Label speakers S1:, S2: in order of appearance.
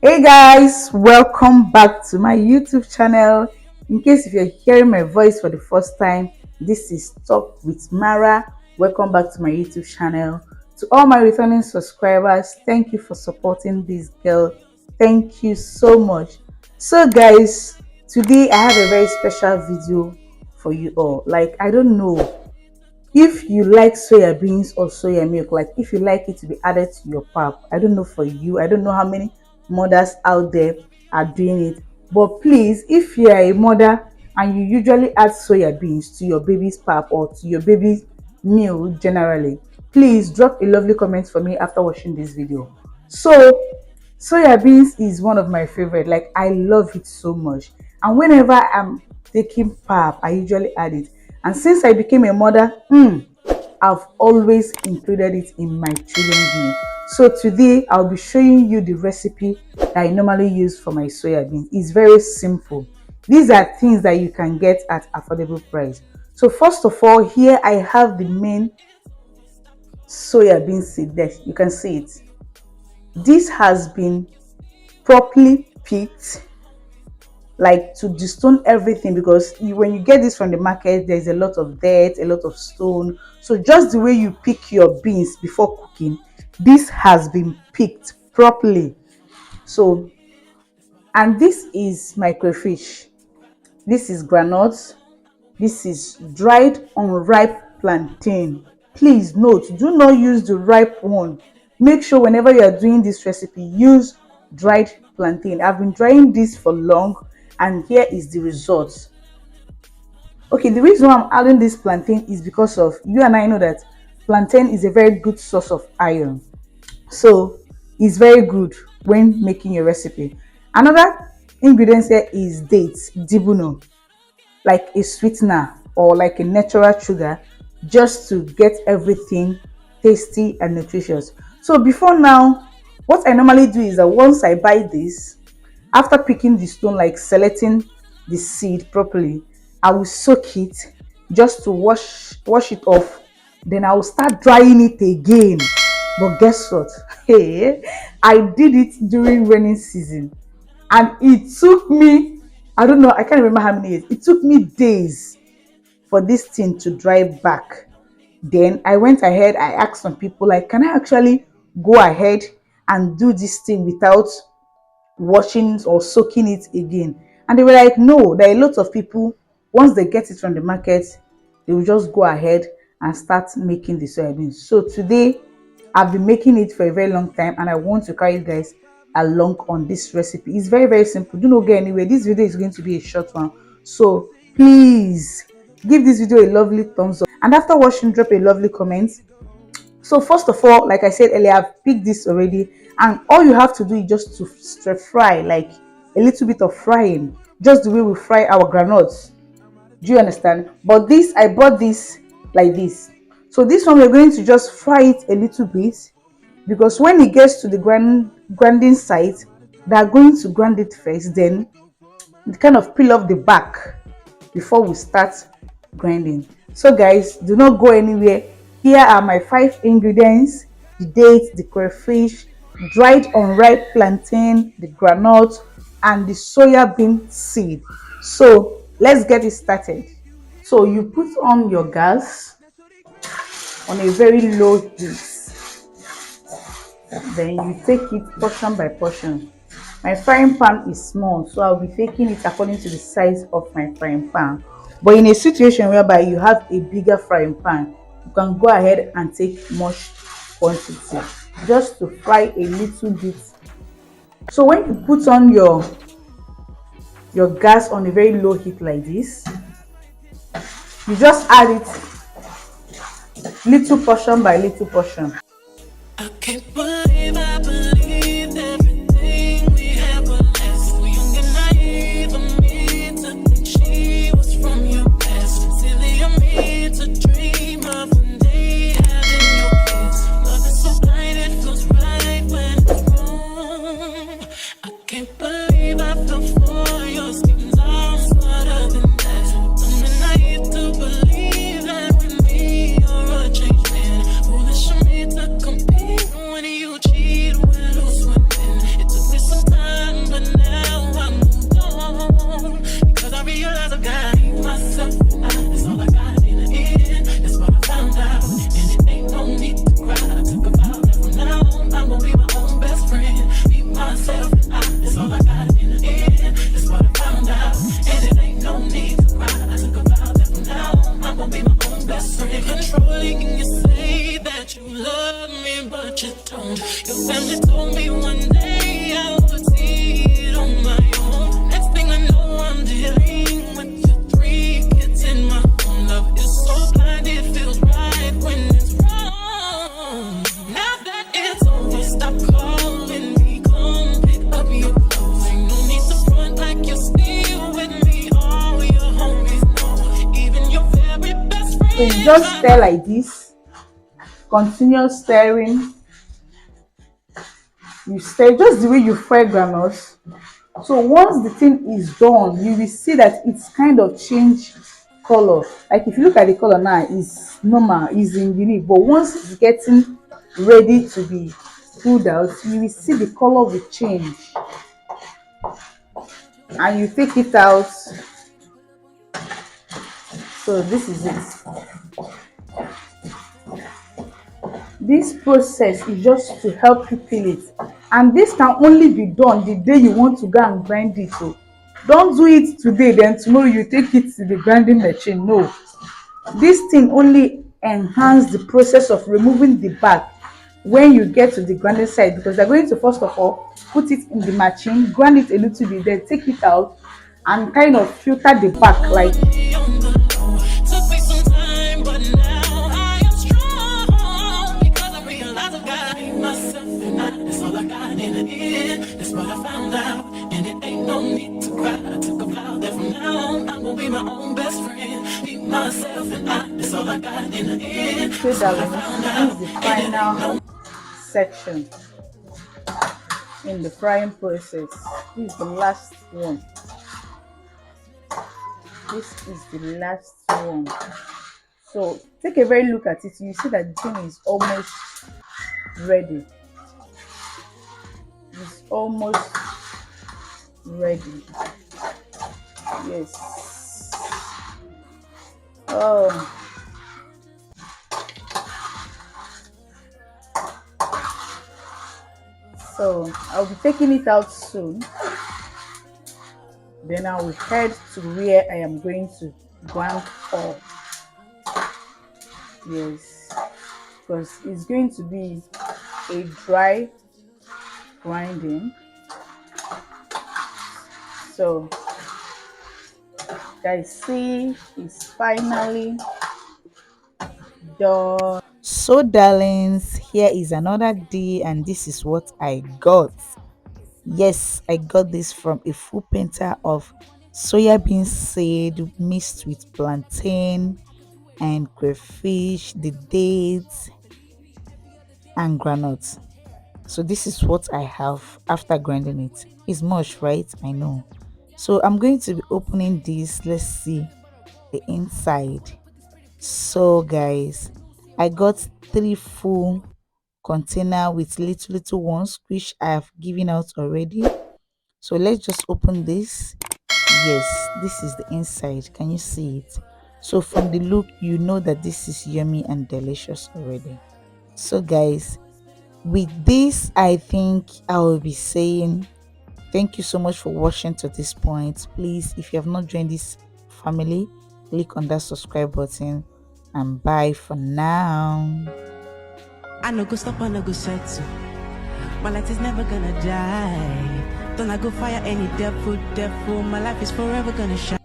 S1: Hey guys, welcome back to my YouTube channel. In case if you're hearing my voice for the first time, this is Talk with Mara. Welcome back to my YouTube channel. To all my returning subscribers, thank you for supporting this girl. Thank you so much. So guys, today I have a very special video for you all. Like, I don't know if you like soya beans or soya milk, like if you like it to be added to your pap. I don't know for you, I don't know how many mothers out there are doing it, but please, if you are a mother and you usually add soya beans to your baby's pap or to your baby's meal generally, please drop a lovely comment for me after watching this video. So soya beans is one of my favorite. Like, I love it so much, and whenever I'm taking pap I usually add it. And since I became a mother, I've always included it in my children's meal. So today I'll be showing you the recipe that I normally use for my soya beans. It's very simple. These are things that you can get at affordable price. So first of all, here I have the main soya bean seed there. You can see it. This has been properly picked, like to destone everything, because when you get this from the market, there's a lot of dirt, a lot of stone. So just the way you pick your beans before cooking, this has been picked properly. So, and this is my crayfish, this is groundnut, this is dried unripe plantain. Please note, do not use the ripe one. Make sure whenever you are doing this recipe, use dried plantain. I've been drying this for long, and here is the result. Okay, the reason why I'm adding this plantain is because of, you and I know that plantain is a very good source of iron, so it's very good when making a recipe. Another ingredient here is dates, dibuno, like a sweetener or like a natural sugar, just to get everything tasty and nutritious. So before now, what I normally do is that once I buy this, after picking the stone, like selecting the seed properly, I will soak it just to wash it off. Then I will start drying it again. But guess what? Hey, I did it during rainy season, and it took me, I don't know, I can't remember how many years. It took me days for this thing to dry back. Then I went ahead, I asked some people, like, can I actually go ahead and do this thing without washing or soaking it again? And they were like, no, there are a lot of people, once they get it from the market, they will just go ahead and start making the soybeans. So today I've been making it for a very long time, and I want to carry you guys along on this recipe. It's very, very simple. Do not go anywhere. This video is going to be a short one, so please give this video a lovely thumbs up, and after watching, drop a lovely comment. So first of all, like I said earlier, I've picked this already, and all you have to do is just to stir fry, like a little bit of frying, just the way we fry our granules. Do you understand? But this, I bought this like this. So this one, we're going to just fry it a little bit, because when it gets to the grinding side, they are going to grind it first, then kind of peel off the back before we start grinding. So guys, do not go anywhere. Here are my 5 ingredients: the dates, the crayfish, dried unripe plantain, the groundnut, and the soya bean seed. So let's get it started. So you put on your gas on a very low heat, then you take it portion by portion. My frying pan is small, so I'll be taking it according to the size of my frying pan. But in a situation whereby you have a bigger frying pan, you can go ahead and take much quantity, just to fry a little bit. So when you put on your gas on a very low heat like this, you just add it little portion by little portion.
S2: I can't believe I believed everything we had, but less young and naive of me to think she was from your past. Silly of me to dream of one day having your kids. Love is so blind, it feels right when it's wrong. I can't believe I fell for your schemes. I'm smarter than that. Dumb and naive to believe that with me you're a changed man. Foolish of me to compete when you told me one day I would see it on my own. Next thing I know, I'm dealing with your 3 kids in my own. Love is so blind, it feels right when it's wrong. Now that it's over, stop calling me. Come pick up your clothes. Ain't no need to front like you're still with me. All your homies know, even your very best friends.
S1: So you just stir like this, continue stirring. You stir just the way you fry granules. So once the thing is done, you will see that it's kind of change color. Like if you look at the color now, it's normal, it's in unique, but once it's getting ready to be pulled out, you will see the color will change, and you take it out. So this is it. This process is just to help you peel it, and this can only be done the day you want to go and grind it. So don't do it today then tomorrow you take it to the grinding machine. No, this thing only enhance the process of removing the back when you get to the grinding side, because they're going to first of all put it in the machine, grind it a little bit, then take it out and kind of filter the back. Like
S2: Took me some time, but now I am strong because I realize I got myself and that's all I got in the end. That's what I found out, and it ain't no need to cry. I took a vow that from now on I'm gonna be my own best friend. Be myself and that's all I got in the end.
S1: so that this is the final section in the frying process. This is the last one. This is the last one. So take a very look at it. You see that the thing is almost ready. It's almost ready. Yes. Oh. So I'll be taking it out soon. Then I will head to where I am going to grind all. Yes, because it's going to be a dry grinding. So guys, see, it's finally done. So darlings, here is another day, and this is what I got. Yes, I got this from a full painter of soybean seed mixed with plantain and crayfish, the dates and groundnut. So this is what I have after grinding it. It's much, right? I know. So I'm going to be opening this. Let's see the inside. So guys, I got 3 full container with little ones which I have given out already. So let's just open this. Yes, this is the inside. Can you see it? So from the look, you know that this is yummy and delicious already. So guys, with this, I think I will be saying thank you so much for watching to this point. Please, if you have not joined this family, click on that subscribe button, and bye for now.
S3: I no go stop, I no go settle. My light is never gonna die. Don't I go fire any devil. My life is forever gonna shine.